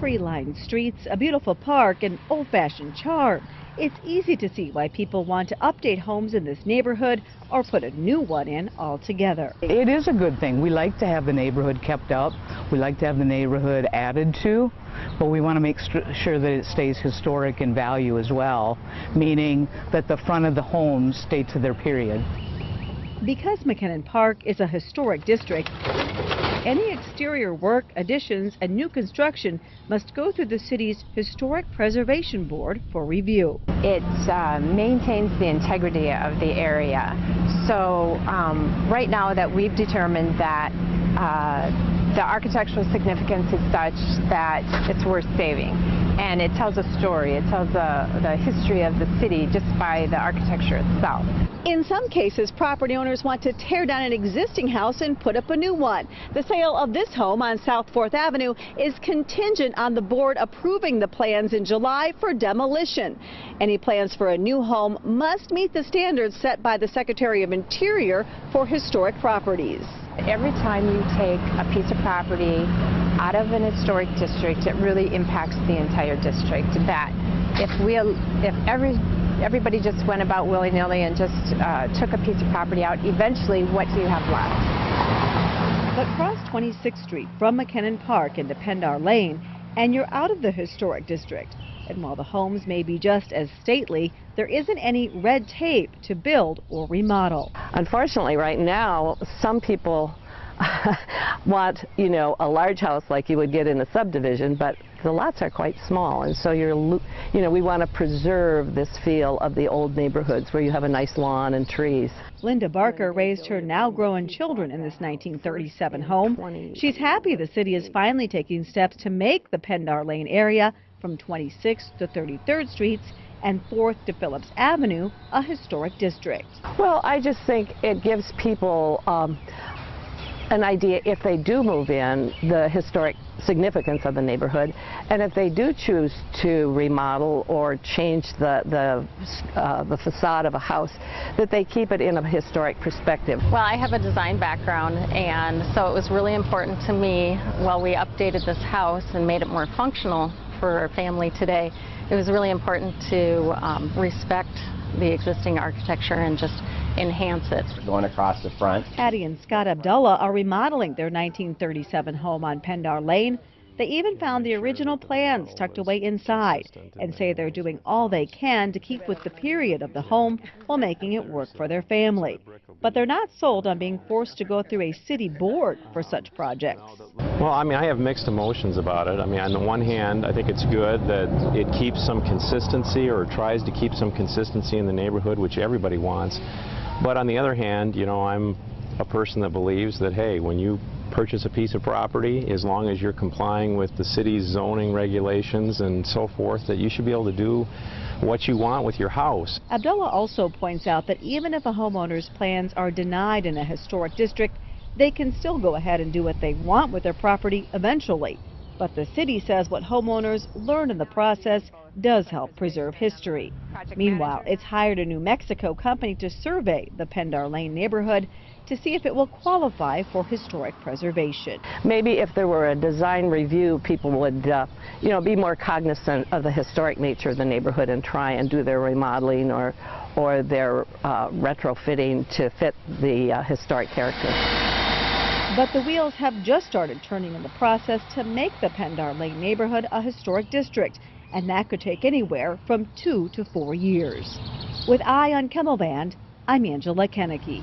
tree-lined streets, a beautiful park, and old-fashioned charm, it's easy to see why people want to update homes in this neighborhood or put a new one in altogether. It is a good thing. We like to have the neighborhood kept up. We like to have the neighborhood added to, but we want to make sure that it stays historic in value as well, meaning that the front of the homes stay to their period. Because McKinnon Park is a historic district, any exterior work, additions, and new construction must go through the city's Historic Preservation Board for review. It maintains the integrity of the area. So right now that we've determined that the architectural significance is such that it's worth saving. And it tells a story. It tells the history of the city just by the architecture itself. In some cases, property owners want to tear down an existing house and put up a new one. The sale of this home on South 4th Avenue is contingent on the board approving the plans in July for demolition. Any plans for a new home must meet the standards set by the Secretary of Interior for historic properties. Every time you take a piece of property out of an historic district, it really impacts the entire district. That if everybody just went about willy-nilly and just took a piece of property out, eventually what do you have left? But cross 26th Street from McKinnon Park into Pendar Lane and you're out of the historic district. And while the homes may be just as stately, there isn't any red tape to build or remodel. Unfortunately, right now, some people want, a large house like you would get in a subdivision, but the lots are quite small, and so we want to preserve this feel of the old neighborhoods where you have a nice lawn and trees. Linda Barker raised her now-grown children in this 1937 home. She's happy the city is finally taking steps to make the Pendar Lane area from 26th to 33rd Streets and 4th to Phillips Avenue a historic district. Well, I just think it gives people an idea, if they do move in, the historic significance of the neighborhood, and if they do choose to remodel or change the facade of a house, that they keep it in a historic perspective. Well, I have a design background, and so it was really important to me while we updated this house and made it more functional for our family today. It was really important to respect the existing architecture and just enhance it. Going across the front. Patty and Scott Abdallah are remodeling their 1937 home on Pendar Lane. They even found the original plans tucked away inside and say they're doing all they can to keep with the period of the home while making it work for their family. But they're not sold on being forced to go through a city board for such projects. Well, I have mixed emotions about it. On the one hand, I think it's good that it keeps some consistency or tries to keep some consistency in the neighborhood, which everybody wants. But on the other hand, I'm a person that believes that, hey, when you purchase a piece of property, as long as you're complying with the city's zoning regulations and so forth, that you should be able to do what you want with your house. Abdallah also points out that even if a homeowner's plans are denied in a historic district, they can still go ahead and do what they want with their property eventually. But the city says what homeowners learn in the process does help preserve history. Meanwhile, it's hired a New Mexico company to survey the Pendar Lane neighborhood to see if it will qualify for historic preservation. Maybe if there were a design review, people would, be more cognizant of the historic nature of the neighborhood and try and do their remodeling or their retrofitting to fit the historic character. But the wheels have just started turning in the process to make the Pendar Lane neighborhood a historic district, and that could take anywhere from 2 to 4 years. With Eye on Camelband, I'm Angela Kennecke.